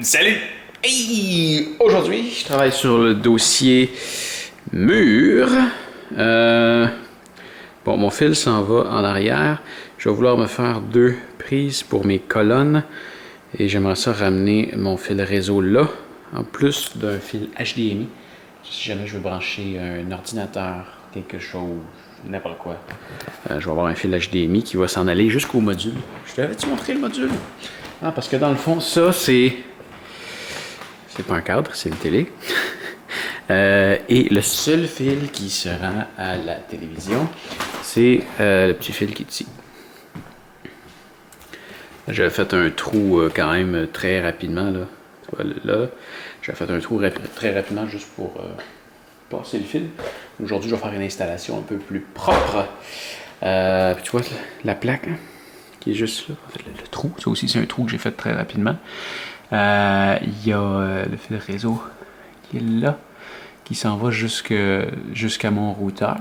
Salut! Hey! Aujourd'hui, je travaille sur le dossier mur. Bon, mon fil s'en va en arrière. Je vais vouloir me faire 2 prises pour mes colonnes. Et j'aimerais ça ramener mon fil réseau là, en plus d'un fil HDMI. Si jamais je veux brancher un ordinateur, quelque chose, n'importe quoi. Je vais avoir un fil HDMI qui va s'en aller jusqu'au module. Je t'avais-tu montré le module? Ah, parce que dans le fond, ça, c'est pas un cadre, c'est une télé. Et le seul fil qui se rend à la télévision, c'est le petit fil qui est ici. J'avais fait un trou quand même très rapidement. Là, là j'ai fait un trou très rapidement juste pour passer le fil. Aujourd'hui, je vais faire une installation un peu plus propre. Puis tu vois la plaque hein, qui est juste là. En fait, le trou, ça aussi c'est un trou que j'ai fait très rapidement. Il y a le fil réseau qui est là, qui s'en va jusqu'à mon routeur.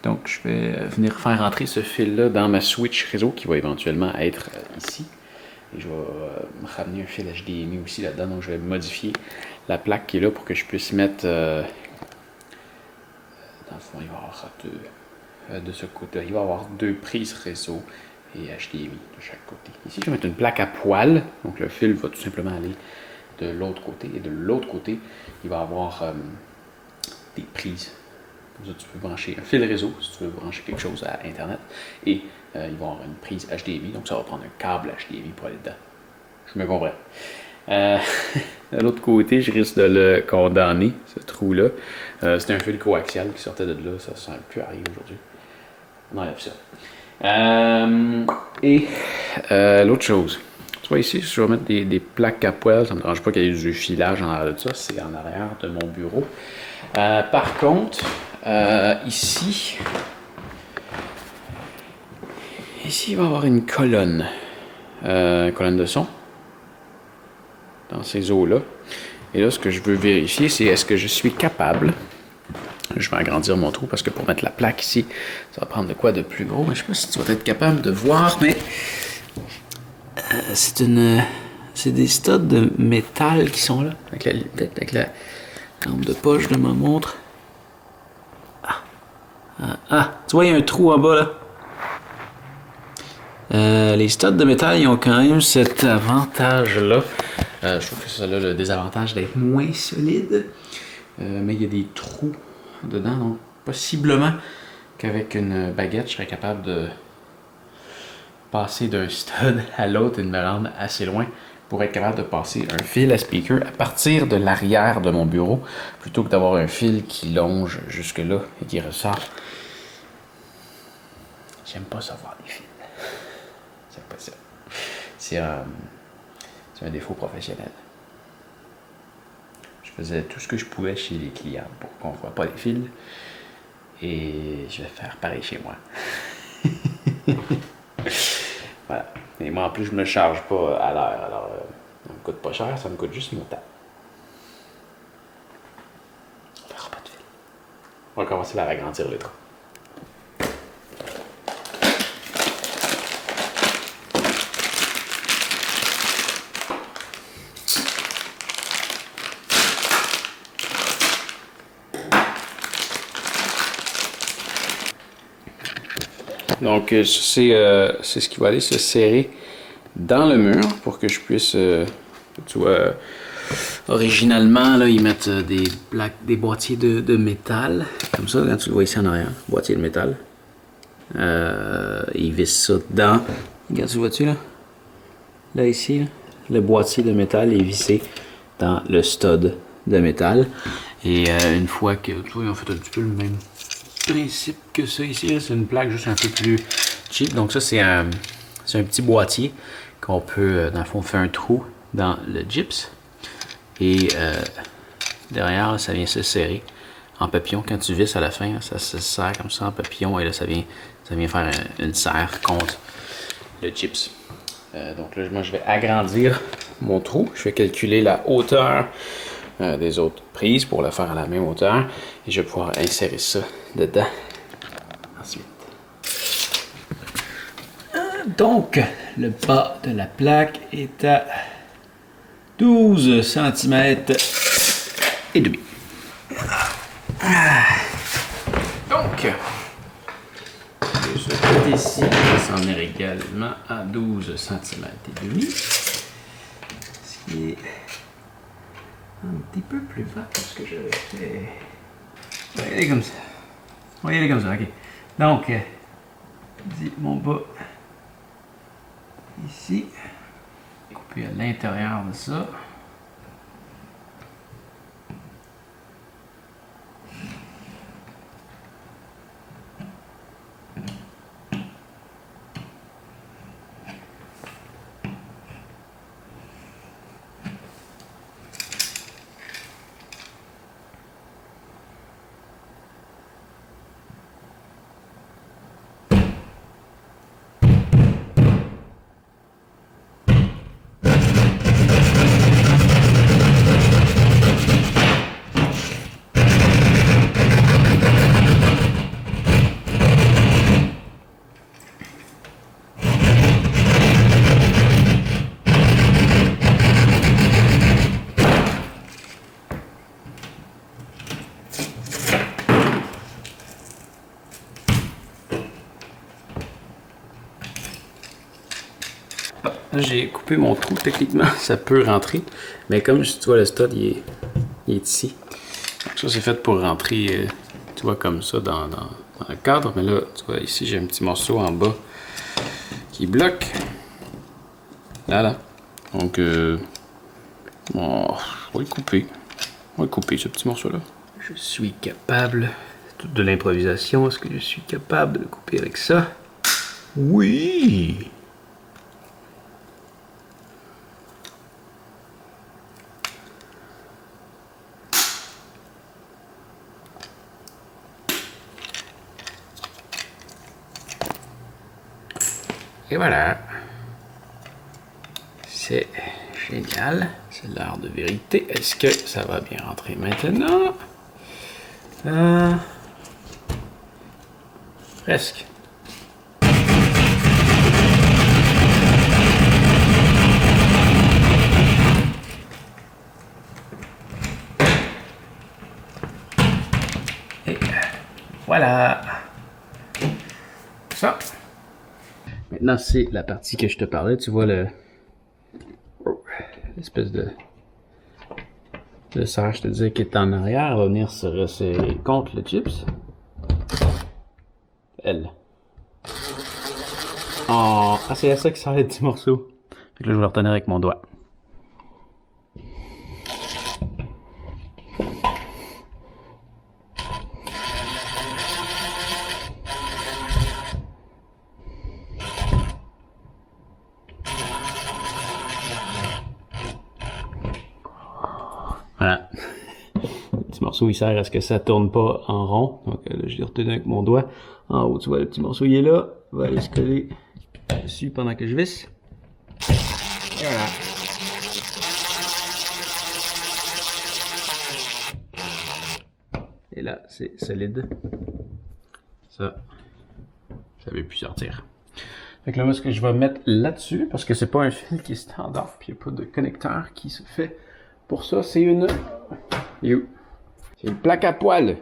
Donc je vais venir faire rentrer ce fil-là dans ma switch réseau qui va éventuellement être ici. Et je vais me ramener un fil HDMI aussi là-dedans. Donc je vais modifier la plaque qui est là pour que je puisse mettre... dans le fond, il va y avoir de ce côté. Il va y avoir 2 prises réseau et HDMI de chaque côté. Ici, je vais mettre une plaque à poil. Donc le fil va tout simplement aller de l'autre côté. Et de l'autre côté, il va y avoir des prises. Comme ça, tu peux brancher un fil réseau si tu veux brancher quelque chose à Internet. Et il va y avoir une prise HDMI. Donc ça va prendre un câble HDMI pour aller dedans. Je me comprends. De l'autre côté, je risque de le condamner, ce trou-là. C'était un fil coaxial qui sortait de là. Ça ne sert plus à rien aujourd'hui. On enlève ça. L'autre chose. Tu vois ici, je vais mettre des plaques à poêle. Ça ne me dérange pas qu'il y ait du filage en arrière de ça. C'est en arrière de mon bureau. Par contre, ici, il va y avoir une colonne de son dans ces eaux-là. Et là, ce que je veux vérifier, c'est est-ce que je suis capable, je vais agrandir mon trou parce que pour mettre la plaque ici, ça va prendre de quoi de plus gros. Mais je ne sais pas si tu vas être capable de voir, mais c'est des studs de métal qui sont là, avec la lampe de poche de ma montre. Tu vois, il y a un trou en bas là. Les studs de métal, ils ont quand même cet avantage-là. Je trouve que ça a le désavantage d'être moins solide. Mais il y a des trous dedans. Donc, possiblement qu'avec une baguette, je serais capable de passer d'un stud à l'autre et de me rendre assez loin pour être capable de passer un fil à speaker à partir de l'arrière de mon bureau plutôt que d'avoir un fil qui longe jusque là et qui ressort. J'aime pas savoir des fils. C'est pas ça. C'est un défaut professionnel. Je faisais tout ce que je pouvais chez les clients pour qu'on ne voit pas les fils. Et je vais faire pareil chez moi. Voilà. Et moi, en plus, je ne me charge pas à l'heure. Alors, ça me coûte pas cher, ça me coûte juste mon temps. On ne verra pas de fil. On va commencer par agrandir le trou. Donc, c'est ce qui va aller se serrer dans le mur pour que je puisse, tu vois, originalement, là, ils mettent des boîtiers de métal, comme ça, quand tu le vois ici en arrière, boîtier de métal. Ils vissent ça dedans. Regarde, tu vois-tu, là? Là, ici, là, le boîtier de métal est vissé dans le stud de métal. Et une fois que, tu vois, ils ont fait un petit peu le même principe que ça ici, c'est une plaque juste un peu plus cheap. Donc ça, c'est un petit boîtier qu'on peut, dans le fond, faire un trou dans le gyps. Et derrière, ça vient se serrer en papillon. Quand tu visses à la fin, ça se serre comme ça en papillon. Et là, ça vient faire une serre contre le gyps. Donc là, moi, je vais agrandir mon trou. Je vais calculer la hauteur des autres prises pour le faire à la même hauteur. Et je vais pouvoir insérer ça dedans. Ensuite. Donc, le bas de la plaque est à 12 cm et demi. Donc, ce côté-ci s'en est également à 12 cm et demi. Ce qui est un petit peu plus bas que ce que j'avais fait. On va y aller comme ça. On va y aller comme ça, ok. Donc, dis mon bas ici. Couper à l'intérieur de ça. J'ai coupé mon trou, techniquement, ça peut rentrer. Mais comme tu vois, le stud, il est ici. Donc ça, c'est fait pour rentrer, tu vois, comme ça, dans le cadre. Mais là, tu vois, ici, j'ai un petit morceau en bas qui bloque. Là. Donc, on va le couper. On va le couper, ce petit morceau-là. Je suis capable, toute de l'improvisation, est-ce que je suis capable de le couper avec ça? Oui! Et voilà. C'est génial. C'est l'heure de vérité. Est-ce que ça va bien rentrer maintenant? Presque. Et voilà. Ça. Maintenant, c'est la partie que je te parlais. Tu vois l'espèce de serre, je te disais, qui est en arrière. Elle va venir se resserrer contre le chips. Elle. Oh, ah, c'est à ça qui sert les petits morceaux. Fait que là, je vais le retenir avec mon doigt. Voilà. Le petit morceau, il sert à ce que ça tourne pas en rond. Donc là, je l'ai retenu avec mon doigt. En haut, tu vois, le petit morceau, il est là. Il va aller se coller dessus pendant que je visse. Et voilà. Et là, c'est solide. Ça veut plus sortir. Fait que là, moi, ce que je vais mettre là-dessus, parce que c'est pas un fil qui est standard, puis il n'y a pas de connecteur qui se fait pour ça, c'est une... C'est une plaque à poêle.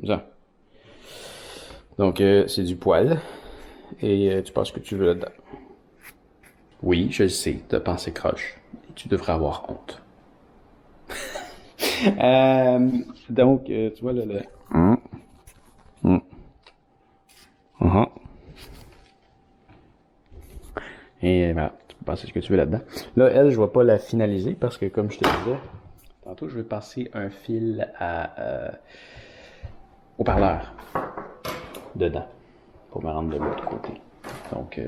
Ça. Donc, c'est du poêle. Et tu penses que tu veux là-dedans. Oui, je le sais, t'as pensé croche. Et tu devrais avoir honte. Donc, tu vois, là... Et voilà, tu peux passer ce que tu veux là-dedans. Là, elle, je ne vais pas la finaliser parce que, comme je te disais, tantôt, je vais passer un fil à haut-parleur dedans pour me rendre de l'autre côté. Donc,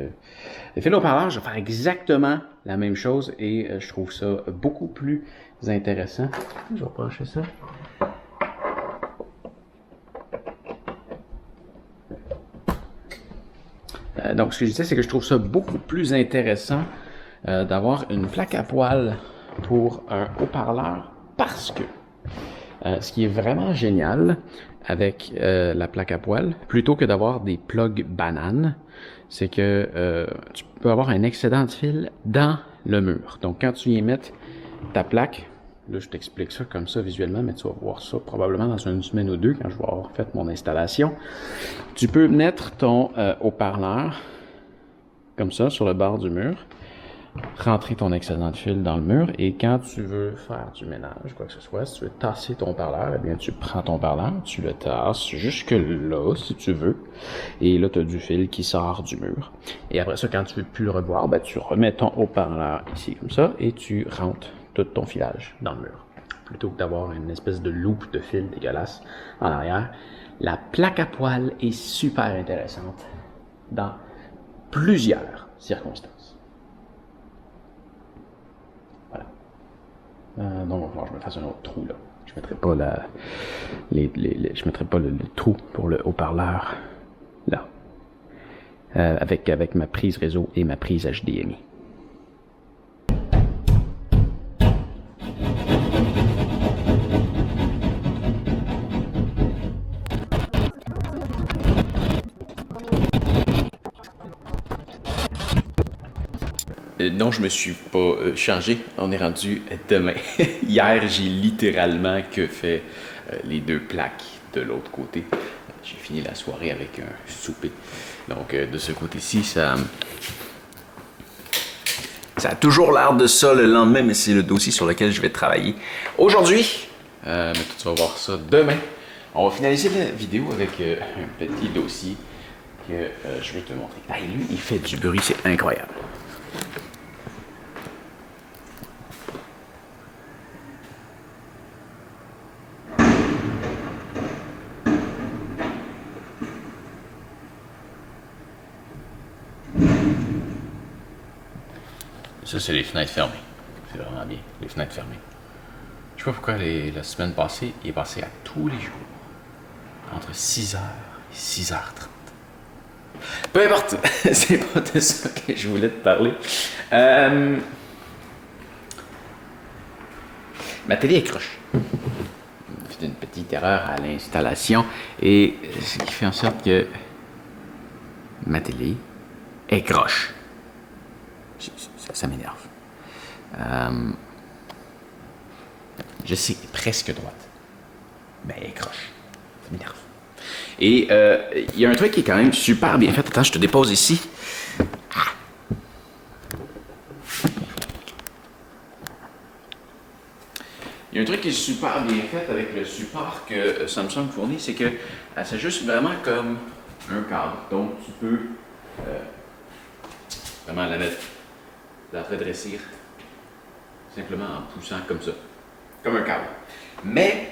le fil haut-parleur, je vais faire exactement la même chose et je trouve ça beaucoup plus intéressant. Je vais brancher ça. Donc, ce que je disais, c'est que je trouve ça beaucoup plus intéressant d'avoir une plaque à poêle pour un haut-parleur parce que ce qui est vraiment génial avec la plaque à poêle, plutôt que d'avoir des plugs bananes, c'est que tu peux avoir un excédent de fil dans le mur. Donc, quand tu y mets ta plaque, là je t'explique ça comme ça visuellement, mais tu vas voir ça probablement dans une semaine ou deux quand je vais avoir fait mon installation. Tu peux mettre ton haut-parleur comme ça sur le bord du mur, rentrer ton excédent de fil dans le mur et quand tu veux faire du ménage, quoi que ce soit, si tu veux tasser ton parleur, eh bien tu prends ton parleur, tu le tasses jusque là si tu veux et là tu as du fil qui sort du mur. Et après ça, quand tu veux plus le revoir, ben, tu remets ton haut-parleur ici comme ça et tu rentres tout ton filage dans le mur. Plutôt que d'avoir une espèce de loupe de fil dégueulasse en arrière. La plaque à poêle est super intéressante dans plusieurs circonstances. Donc, il va falloir que je me fasse un autre trou là. Je mettrai pas je mettrai pas le trou pour le haut-parleur là. Avec ma prise réseau et ma prise HDMI. Non, je me suis pas changé. On est rendu demain. Hier, j'ai littéralement que fait les deux plaques de l'autre côté. J'ai fini la soirée avec un souper. Donc, de ce côté-ci, ça a toujours l'air de ça le lendemain, mais c'est le dossier sur lequel je vais travailler aujourd'hui. Mais tu vas voir ça demain. On va finaliser la vidéo avec un petit dossier que je vais te montrer. Ah, lui, il fait du bruit, c'est incroyable. Ça, c'est les fenêtres fermées. C'est vraiment bien, les fenêtres fermées. Je sais pas pourquoi la semaine passée, il est passé à tous les jours, entre 6h et 6h30. Peu importe, c'est pas de ça que je voulais te parler. Ma télé est croche. J'ai fait une petite erreur à l'installation et ce qui fait en sorte que ma télé est croche. Ça m'énerve. Je sais, presque droite. Ben, elle croche. Ça m'énerve. Et il y a un truc qui est quand même super bien fait. Attends, je te dépose ici. Ah. Il y a un truc qui est super bien fait avec le support que Samsung fournit, c'est que c'est juste vraiment comme un câble. Donc, tu peux vraiment la redressir simplement en poussant comme ça, comme un câble. Mais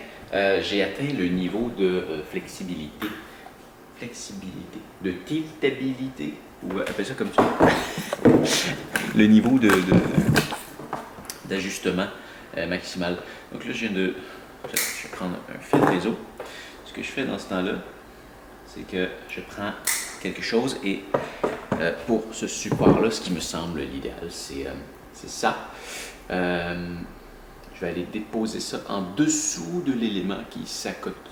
j'ai atteint le niveau de flexibilité, de tiltabilité, ou appelle ça comme tu veux, le niveau d'ajustement maximal. Donc là, je vais prendre un fil réseau. Ce que je fais dans ce temps-là, c'est que je prends quelque chose et pour ce support-là, ce qui me semble l'idéal, c'est ça. Je vais aller déposer ça en dessous de l'élément qui s'accote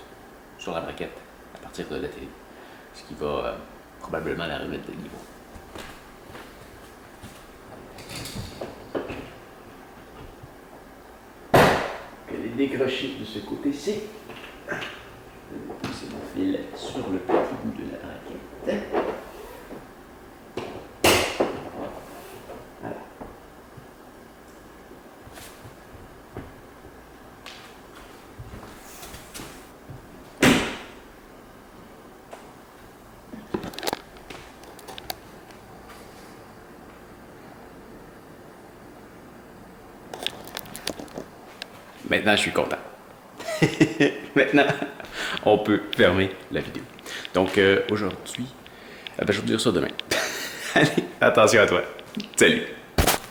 sur la braquette à partir de la télé, ce qui va probablement la remettre de niveau. Elle est décrochée de ce côté-ci. Je vais pousser mon fil sur le petit bout de la braquette. Voilà. Maintenant, je suis content. Maintenant, on peut fermer la vidéo. Donc, aujourd'hui, je vais vous dire ça demain. Allez, attention à toi. Salut!